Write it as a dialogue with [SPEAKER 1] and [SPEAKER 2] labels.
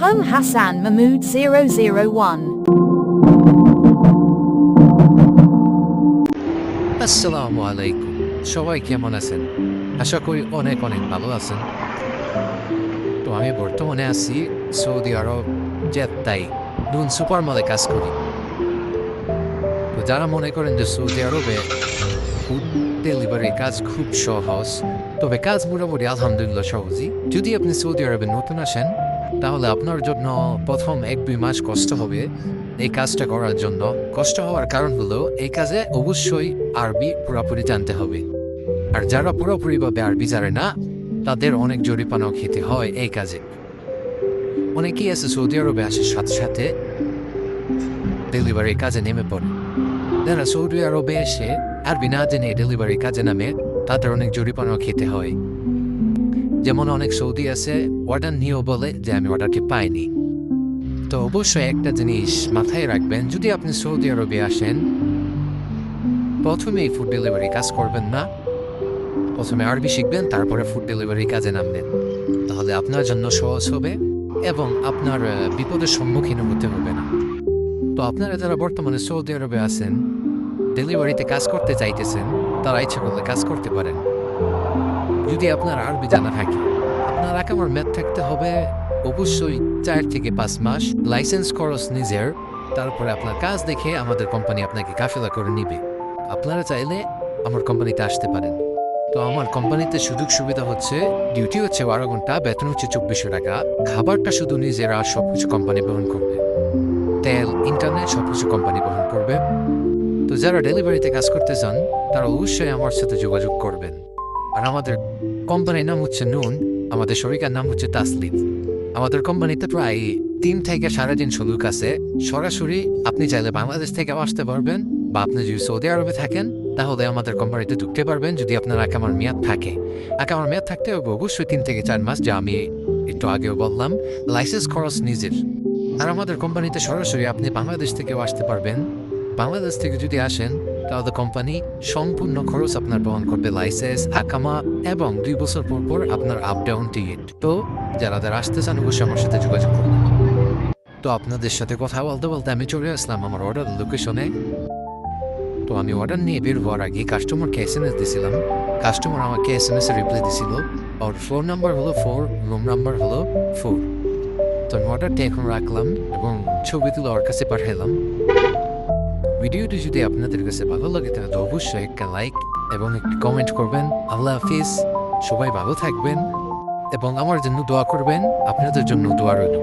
[SPEAKER 1] Home Hassan Mahmood 001.
[SPEAKER 2] আসসালামু আলাইকুম, সবাই কেমন আছেন? আশা করি অনেক অনেক ভালো আছেন। তো আমি বর্তমানে আছি সৌদি আরব জেদ্দায়, নুন সুপার মলে কাজ করি। তো যারা মনে করেন যে সৌদি আরবে ফুড ডেলিভারি কাজ খুব সহজ, তবে কাজ মোটামুটি আলহামদুলিল্লাহ সহজই। যদি আপনি সৌদি আরবে নতুন আসেন, তাহলে আপনার জন্য প্রথম 1-2 মাস কষ্ট হবে এই কাজটা করার জন্য। কষ্ট হওয়ার কারণ হলো এই কাজে অবশ্যই আরবি পুরোপুরি জানতে হবে। আর যারা পুরোপুরিভাবে আরবি জানে না, তাদের অনেক জরিমানাও খেতে হয় এই কাজে। অনেকেই আছে সৌদি আরবে আসার সাথে সাথে ডেলিভারি কাজে নেমে পড়ে। যারা সৌদি আরবে এসে আরবি না জেনে ডেলিভারি কাজে নামে, তাদের অনেক জরিমানাও খেতে হয়। যেমন অনেক সৌদি আছে অর্ডার নিয়েও বলে যে আমি অর্ডারটি পাইনি। তো অবশ্যই একটা জিনিস মাথায় রাখবেন, যদি আপনি সৌদি আরবে আসেন, প্রথমে এই ফুড ডেলিভারি কাজ করবেন না। প্রথমে আরবি শিখবেন, তারপরে ফুড ডেলিভারি কাজে নামবেন। তাহলে আপনার জন্য সহজ হবে এবং আপনার বিপদের সম্মুখীন হতে হবে না। তো আপনারা যারা বর্তমানে সৌদি আরবে আছেন, ডেলিভারিতে কাজ করতে চাইতেছেন, তারা ইচ্ছা করলে কাজ করতে পারেন। যদি আপনার আরবি জানা থাকে, আপনার আকামার ম্যাথ থাকতে হবে অবশ্যই 4 থেকে 5 মাস, লাইসেন্স খরচ নিজের। তারপরে আপনার কাজ দেখে আমাদের কোম্পানি আপনাকে কাফেলা করে নিবে। আপনারা চাইলে আমার কোম্পানিতে আসতে পারেন। তো আমার কোম্পানিতে সুযোগ সুবিধা হচ্ছে, ডিউটি হচ্ছে 12 ঘন্টা, বেতন হচ্ছে 2400 টাকা। খাবারটা শুধু নিজেরা, সবকিছু কোম্পানি বহন করবে। তেল, ইন্টারনেট সবকিছু কোম্পানি বহন করবে। তো যারা ডেলিভারিতে কাজ করতে চান, তারা অবশ্যই আমার সাথে যোগাযোগ করবেন। আর আমাদের কোম্পানির নাম হচ্ছে নুন, আমাদের শরিকার নাম হচ্ছে তাসলিম। আমাদের কোম্পানিতে প্রায় 3 থেকে 3.5 শ্রমিক আছে। সরাসরি আপনি চাইলে বাংলাদেশ থেকে আসতে পারবেন, বা আপনি যদি সৌদি আরবে থাকেন তাহলে আমাদের কোম্পানিতে ঢুকতে পারবেন যদি আপনার আকামার মেয়াদ থাকে। আকামার মেয়াদ থাকতে হবে অবশ্যই 3 থেকে 4 মাস, যা আমি একটু আগেও বললাম। লাইসেন্স খরচ নিজের। আর আমাদের কোম্পানিতে সরাসরি আপনি বাংলাদেশ থেকেও আসতে পারবেন। বাংলাদেশ থেকে যদি আসেন, তাহলে কোম্পানি সম্পূর্ণ খরচ আপনার বহন করবে, লাইসেন্স, আকামা এবং 2 বছর পর পর আপনার আপ ডাউন টিকিট। তো যারা আসতে চান অবশ্যই আমার সাথে যোগাযোগ করুন। তো আপনাদের সাথে কথা বলতে বলতে আমি চলে আসলাম আমার অর্ডার লোকেশনে। তো আমি অর্ডার নিয়ে বের হওয়ার আগে কাস্টমারকে SMS দিয়েছিলাম। কাস্টমার আমাকে SMS এ রিপ্লাই দিছিল, ওর ফ্লোর নাম্বার হলো 4, রুম নাম্বার হলো 4। তো আমি অর্ডারটা এখন রাখলাম এবং ছবি তুলে ওর কাছে পাঠাইলাম। ভিডিওটি যদি আপনাদের কাছে ভালো লাগে তাহলে অবশ্যই একটা লাইক এবং একটি কমেন্ট করবেন। আল্লাহ হাফিজ, সবাই ভালো থাকবেন এবং আমার জন্য দোয়া করবেন। আপনাদের জন্য দোয়া রইল।